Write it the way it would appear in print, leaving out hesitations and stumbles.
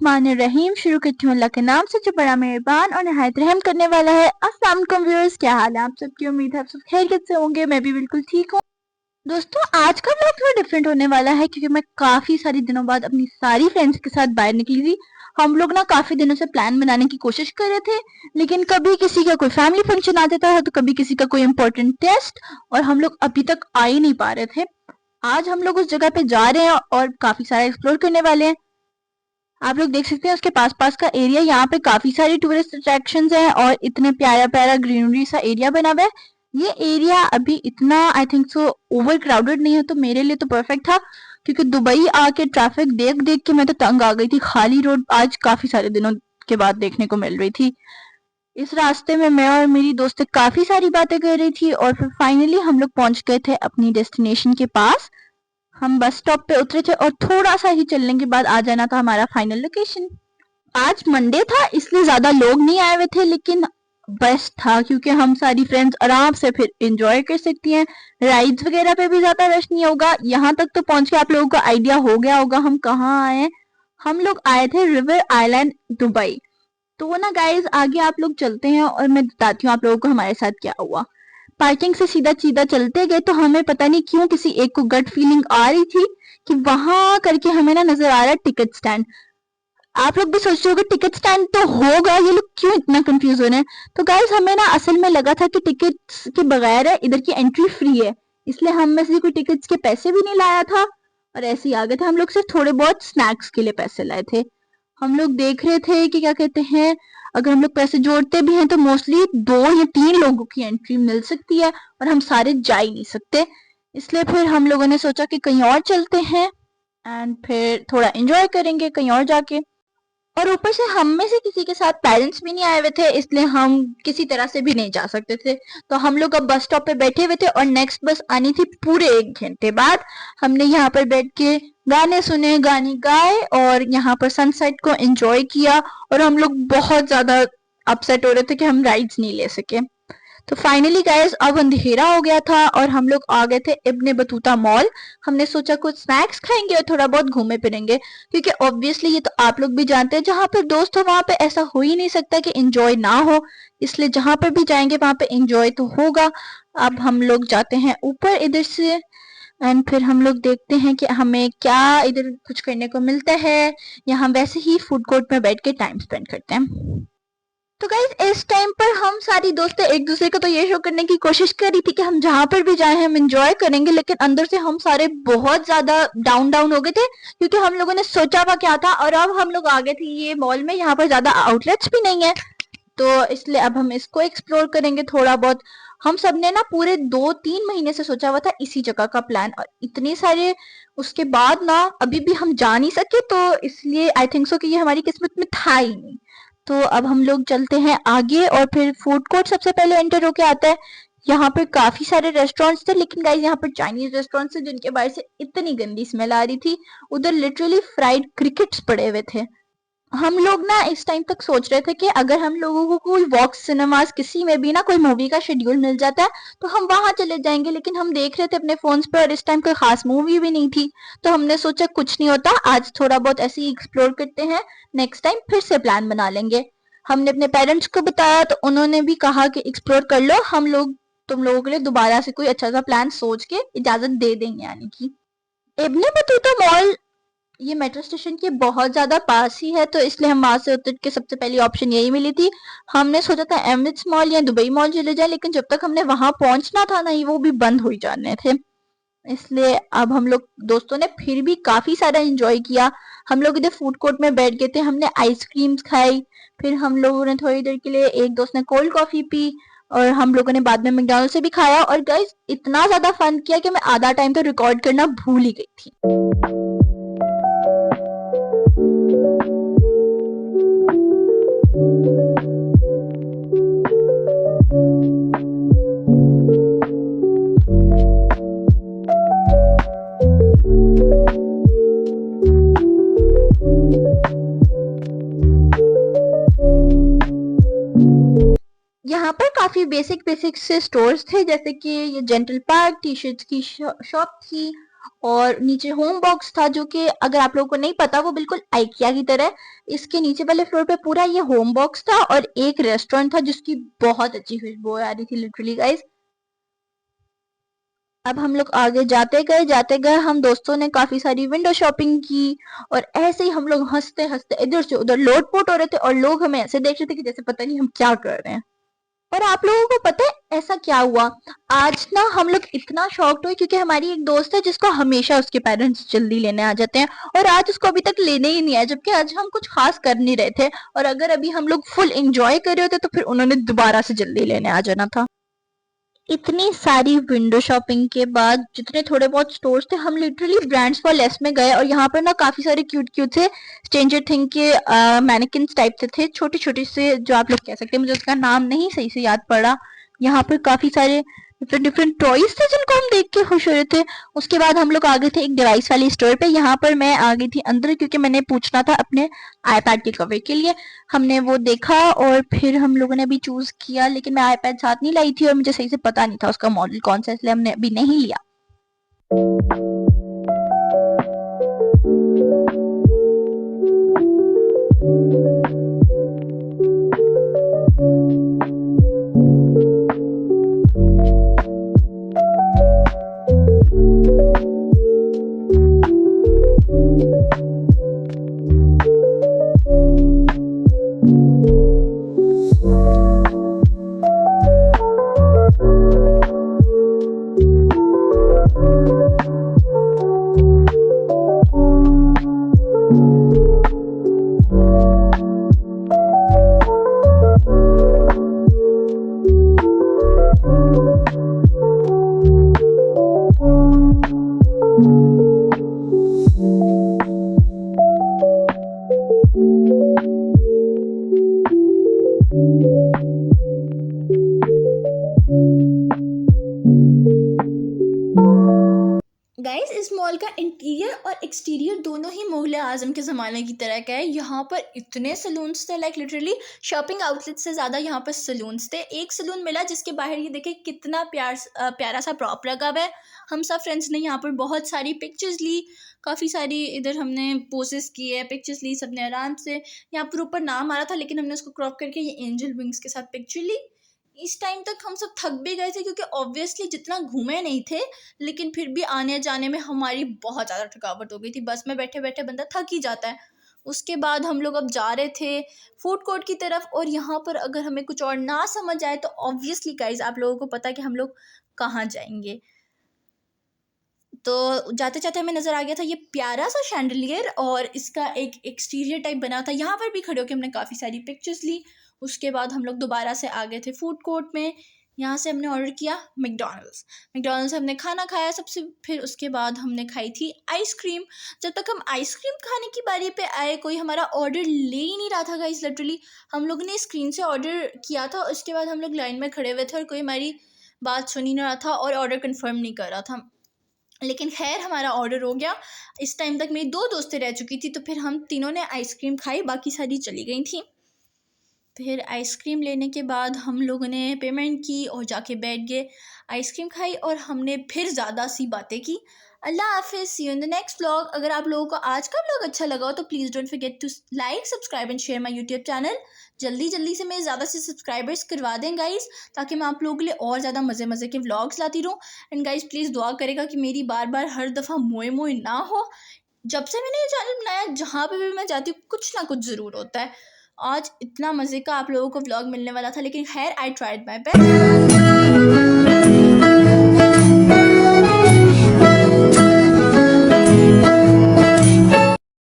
बिस्मिल्लाहिर्रहमानिर्रहीम। शुरू करती हूँ अल्लाह के नाम से जो बड़ा मेहरबान और निहायत रहम करने वाला है। अस्सलाम वालेकुम व्यूअर्स, क्या हाल है आप सबकी? उम्मीद है आप सब खैरियत से होंगे। मैं भी बिल्कुल ठीक हूँ। दोस्तों, आज का व्लॉग थोड़ा डिफरेंट होने वाला है क्योंकि मैं काफी सारी दिनों बाद अपनी सारी फ्रेंड्स के साथ बाहर निकली थी। हम लोग ना काफी दिनों से प्लान बनाने की कोशिश कर रहे थे, लेकिन कभी किसी का कोई फैमिली फंक्शन आ जाता है तो कभी किसी का कोई इम्पोर्टेंट टेस्ट, और हम लोग अभी तक आ ही नहीं पा रहे थे। आज हम लोग उस जगह पे जा रहे हैं और काफी सारा एक्सप्लोर करने वाले हैं। आप लोग देख सकते हैं उसके पास पास का एरिया। यहाँ पे काफी सारी टूरिस्ट अट्रैक्शंस हैं और इतने प्यारा प्यारा ग्रीनरी सा एरिया बना हुआ है। ये एरिया अभी इतना I think so over crowded नहीं है, तो मेरे लिए तो परफेक्ट था क्योंकि दुबई आके ट्रैफिक देख देख के मैं तो तंग आ गई थी। खाली रोड आज काफी सारे दिनों के बाद देखने को मिल रही थी। इस रास्ते में मैं और मेरी दोस्त काफी सारी बातें कर रही थी और फिर फाइनली हम लोग पहुंच गए थे अपनी डेस्टिनेशन के पास। हम बस स्टॉप पे उतरे थे और थोड़ा सा ही चलने के बाद आ जाना था हमारा फाइनल लोकेशन। आज मंडे था इसलिए ज्यादा लोग नहीं आए हुए थे, लेकिन बेस्ट था क्योंकि हम सारी फ्रेंड्स आराम से फिर एंजॉय कर सकती हैं। राइड्स वगैरह पे भी ज्यादा रश नहीं होगा। यहाँ तक तो पहुंच के आप लोगों को आइडिया हो गया होगा हम कहाँ आए हैं। हम लोग आए थे रिवर आइलैंड दुबई। तो ना गाइज, आगे आप लोग चलते हैं और मैं बताती हूँ आप लोगों को हमारे साथ क्या हुआ। पार्किंग से सीधा सीधा चलते गए तो हमें पता नहीं क्यों किसी एक को गट फीलिंग आ रही थी कि वहां करके हमें ना नजर आ रहा है टिकट स्टैंड। आप लोग भी सोच रहे होगे टिकट स्टैंड तो होगा, ये लोग क्यों इतना कंफ्यूज हो रहे हैं। तो गाइस, हमें ना असल में लगा था कि टिकट्स के बगैर है, इधर की एंट्री फ्री है, इसलिए हम में से कोई टिकट्स के पैसे भी नहीं लाया था और ऐसे ही आ गए थे। हम लोग सिर्फ थोड़े बहुत स्नैक्स के लिए पैसे लाए थे। हम लोग देख रहे थे कि क्या कहते हैं, अगर हम लोग पैसे जोड़ते भी हैं तो मोस्टली 2 या 3 लोगों की एंट्री मिल सकती है और हम सारे जा ही नहीं सकते। इसलिए फिर हम लोगों ने सोचा कि कहीं और चलते हैं एंड फिर थोड़ा एंजॉय करेंगे कहीं और जाके। और ऊपर से हम में से किसी के साथ पेरेंट्स भी नहीं आए हुए थे, इसलिए हम किसी तरह से भी नहीं जा सकते थे। तो हम लोग अब बस स्टॉप पे बैठे हुए थे और नेक्स्ट बस आनी थी पूरे 1 घंटे बाद। हमने यहाँ पर बैठ के गाने सुने, गाने गाए और यहाँ पर सनसेट को एंजॉय किया। और हम लोग बहुत ज्यादा अपसेट हो रहे थे कि हम राइड्स नहीं ले सके। तो फाइनली गाइस, अब अंधेरा हो गया था और हम लोग आ गए थे इब्ने बतूता मॉल। हमने सोचा कुछ स्नैक्स खाएंगे और थोड़ा बहुत घूमे फिरेंगे क्योंकि ऑब्वियसली ये तो आप लोग भी जानते हैं, जहाँ पे दोस्त हो वहां पे ऐसा हो ही नहीं सकता कि एंजॉय ना हो। इसलिए जहां पर भी जाएंगे वहां पे एंजॉय तो होगा। अब हम लोग जाते हैं ऊपर इधर से एंड फिर हम लोग देखते हैं कि हमें क्या इधर कुछ करने को मिलता है। यहाँ वैसे ही फूड कोर्ट में बैठ के टाइम स्पेंड करते हैं। तो गाइज, इस टाइम पर हम सारी दोस्तें एक दूसरे को तो ये शो करने की कोशिश कर रही थी कि हम जहां पर भी जाए हम एंजॉय करेंगे, लेकिन अंदर से हम सारे बहुत ज्यादा डाउन डाउन हो गए थे क्योंकि हम लोगों ने सोचा हुआ क्या था और अब हम लोग आ गए थे ये मॉल में। यहाँ पर ज्यादा आउटलेट्स भी नहीं है, तो इसलिए अब हम इसको एक्सप्लोर करेंगे थोड़ा बहुत। हम सब ने ना पूरे 2-3 महीने से सोचा हुआ था इसी जगह का प्लान, और इतने सारे उसके बाद ना अभी भी हम जा नहीं सके, तो इसलिए आई थिंक सो कि ये हमारी किस्मत में था ही नहीं। तो अब हम लोग चलते हैं आगे और फिर फूड कोर्ट सबसे पहले एंटर होके आता है। यहाँ पर काफी सारे रेस्टोरेंट्स थे, लेकिन गाइस यहाँ पर चाइनीज रेस्टोरेंट्स थे जिनके बाहर से इतनी गंदी स्मेल आ रही थी। उधर लिटरली फ्राइड क्रिकेट्स पड़े हुए थे। हम लोग ना इस टाइम तक सोच रहे थे कि अगर हम लोगों को कोई वॉक्स सिनेमास किसी में भी ना कोई मूवी का शेड्यूल मिल जाता है तो हम वहां चले जाएंगे, लेकिन हम देख रहे थे अपने फोन्स पर और इस टाइम कोई खास मूवी भी नहीं थी। तो हमने सोचा कुछ नहीं होता, आज थोड़ा बहुत ऐसे ही एक्सप्लोर करते हैं, नेक्स्ट टाइम फिर से प्लान बना लेंगे। हमने अपने पेरेंट्स को बताया तो उन्होंने भी कहा कि एक्सप्लोर कर लो, हम लोग तुम लोगों के लिए दोबारा से कोई अच्छा सा प्लान सोच के इजाजत दे देंगे आने की। इब्ने बतूता मॉल ये मेट्रो स्टेशन के बहुत ज्यादा पास ही है, तो इसलिए हम वहां से उतर के सबसे पहली ऑप्शन यही मिली थी। हमने सोचा था एमिरेट्स मॉल या दुबई मॉल चले जाए, लेकिन जब तक हमने वहां पहुंचना था ना, वो भी बंद हो ही जाने थे। इसलिए अब हम लोग दोस्तों ने फिर भी काफी सारा एंजॉय किया। हम लोग इधर फूड कोर्ट में बैठ गए थे, हमने आइसक्रीम्स खाई, फिर हम लोगों ने थोड़ी देर के लिए एक दोस्त ने कोल्ड कॉफी पी और हम लोगों ने बाद में मैकडॉनल्ड से भी खाया। और गाइस, इतना ज्यादा फन किया कि मैं आधा टाइम तो रिकॉर्ड करना भूल ही गई थी। यहाँ पर काफी बेसिक बेसिक से स्टोर्स थे, जैसे कि ये जेंटल पार्क टी शर्ट्स की शॉप थी और नीचे होम बॉक्स था, जो कि अगर आप लोगों को नहीं पता वो बिल्कुल आइकिया की तरह है। इसके नीचे वाले फ्लोर पे पूरा ये होम बॉक्स था और एक रेस्टोरेंट था जिसकी बहुत अच्छी खुशबू आ रही थी लिटरली गाइस। अब हम लोग आगे जाते गए हम दोस्तों ने काफी सारी विंडो शॉपिंग की, और ऐसे ही हम लोग हंसते हंसते इधर से उधर लोटपोट हो रहे थे और लोग हमें ऐसे देख रहे थे कि जैसे पता नहीं हम क्या कर रहे हैं। और आप लोगों को पता है ऐसा क्या हुआ? आज ना हम लोग इतना शॉक्ड हुए क्योंकि हमारी एक दोस्त है जिसको हमेशा उसके पेरेंट्स जल्दी लेने आ जाते हैं, और आज उसको अभी तक लेने ही नहीं आया, जबकि आज हम कुछ खास कर नहीं रहे थे, और अगर अभी हम लोग फुल एंजॉय कर रहे होते तो फिर उन्होंने दोबारा से जल्दी लेने आ जाना था। इतनी सारी विंडो शॉपिंग के बाद जितने थोड़े बहुत स्टोर्स थे, हम लिटरली ब्रांड्स फॉर लेस में गए, और यहाँ पर ना काफी सारे क्यूट क्यूट से स्ट्रेंजर थिंग के मैनिकिन्स टाइप से थे, छोटे छोटे से, जो आप लोग कह सकते हैं, मुझे उसका नाम नहीं सही से याद पड़ा। यहाँ पर काफी सारे डिफरेंट डिफरेंट टॉयज थे जिनको हम देख के खुश हो रहे थे। उसके बाद हम लोग आ गए थे एक डिवाइस वाली स्टोर पे। यहाँ पर मैं आ गई थी अंदर क्योंकि मैंने पूछना था अपने आईपैड के कवर के लिए। हमने वो देखा और फिर हम लोगों ने अभी चूज किया, लेकिन मैं आईपैड साथ नहीं लाई थी और मुझे सही से पता नहीं था उसका मॉडल कौन सा, इसलिए हमने अभी नहीं लिया। गाइस, इस मॉल का इंटीरियर और एक्सटीरियर दोनों ही मुगल आजम के ज़माने की तरह का है। यहाँ पर इतने सलून्स थे, लाइक लिटरली शॉपिंग आउटलेट से ज़्यादा यहाँ पर सलून्स थे। एक सलून मिला जिसके बाहर ये देखे कितना प्यारा सा प्रॉप लगा हुआ है। हम सब फ्रेंड्स ने यहाँ पर बहुत सारी पिक्चर्स ली, काफ़ी सारी इधर हमने पोजेस किए, पिक्चर्स ली सबने आराम से। यहाँ पर ऊपर नाम आ रहा था लेकिन हमने उसको क्रॉप करके ये एंजल विंग्स के साथ पिक्चर ली। इस टाइम तक हम सब थक भी गए थे क्योंकि ऑब्वियसली जितना घूमे नहीं थे, लेकिन फिर भी आने जाने में हमारी बहुत ज़्यादा थकावट हो गई थी। बस में बैठे बैठे बंदा थक ही जाता है। उसके बाद हम लोग अब जा रहे थे फूड कोर्ट की तरफ, और यहाँ पर अगर हमें कुछ और ना समझ आए तो ऑब्वियसली गाइज आप लोगों को पता है कि हम लोग कहाँ जाएंगे। तो जाते जाते हमें नज़र आ गया था ये प्यारा सा शैंडलियर, और इसका एक एक्सटीरियर टाइप बना था। यहाँ पर भी खड़े होकर हमने काफ़ी सारी पिक्चर्स ली। उसके बाद हम लोग दोबारा से आ गए थे फूड कोर्ट में। यहाँ से हमने ऑर्डर किया मैकडॉनल्ड्स से हमने खाना खाया सबसे। फिर उसके बाद हमने खाई थी आइसक्रीम। जब तक हम आइसक्रीम खाने की बारी पे आए, कोई हमारा ऑर्डर ले ही नहीं रहा था गाइस। लिटरली हम लोग ने स्क्रीन से ऑर्डर किया था, उसके बाद हम लोग लाइन में खड़े हुए थे और कोई हमारी बात सुन ही नहीं रहा था और ऑर्डर कन्फर्म नहीं कर रहा था। लेकिन खैर हमारा ऑर्डर हो गया। इस टाइम तक मेरी 2 दोस्तें रह चुकी थी, तो फिर हम तीनों ने आइसक्रीम खाई, बाकी सारी चली गई थी। फिर आइसक्रीम लेने के बाद हम लोगों ने पेमेंट की और जाके बैठ गए, आइसक्रीम खाई और हमने फिर ज़्यादा सी बातें की। अल्लाह हाफिज़, see you in the next vlog. अगर आप लोगों को आज का व्लॉग अच्छा लगा हो तो please don't forget to like, subscribe and share my YouTube channel. जल्दी जल्दी से मैं ज़्यादा से सब्सक्राइबर्स करवा दें गाइस, ताकि मैं आप लोगों के लिए और ज़्यादा मज़े मज़े के व्लॉग्स लाती रहूँ। एंड गाइस प्लीज़ दुआ करेगा कि मेरी बार बार हर दफ़ा मोए मोए ना हो। जब से मैंने ये चैनल बनाया, जहाँ पे भी मैं जाती हूँ कुछ ना कुछ ज़रूर होता है। आज इतना मज़े का आप लोगों को व्लॉग मिलने वाला था, लेकिन खैर आई ट्राइड माय बेस्ट।